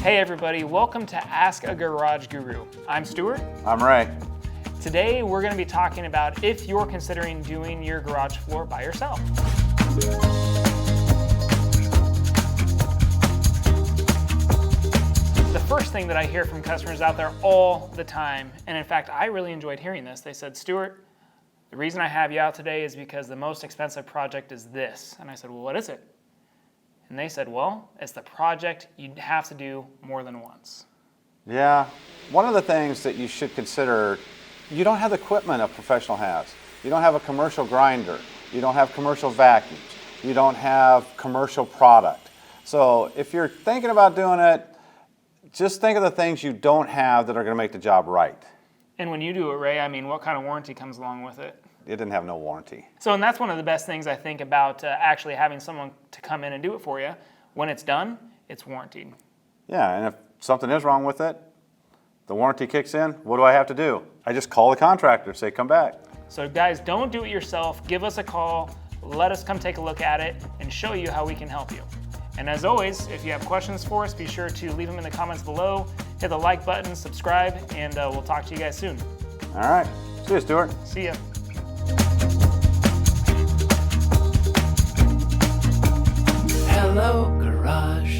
Hey everybody, welcome to Ask a Garage Guru. I'm Stuart. I'm Ray. Today we're going to be talking about if you're considering doing your garage floor by yourself. The first thing that I hear from customers out there all the time, and in fact I really enjoyed hearing this, they said, Stuart, the reason I have you out today is because the most expensive project is this. And I said, well, what is it? And they said, well, it's the project you have to do more than once. Yeah, one of the things that you should consider, you don't have the equipment a professional has. You don't have a commercial grinder. You don't have commercial vacuums. You don't have commercial product. So if you're thinking about doing it, just think of the things you don't have that are going to make the job right. And when you do it, Ray, I mean, what kind of warranty comes along with it? It didn't have no warranty. So, and that's one of the best things I think about actually having someone to come in and do it for you. When it's done, it's warranted. Yeah, and if something is wrong with it, the warranty kicks in. What do I have to do? I just call the contractor, say, come back. So guys, don't do it yourself. Give us a call. Let us come take a look at it and show you how we can help you. And as always, if you have questions for us, be sure to leave them in the comments below. Hit the like button, subscribe, and we'll talk to you guys soon. All right. See you, Stuart. See ya. Hello, garage.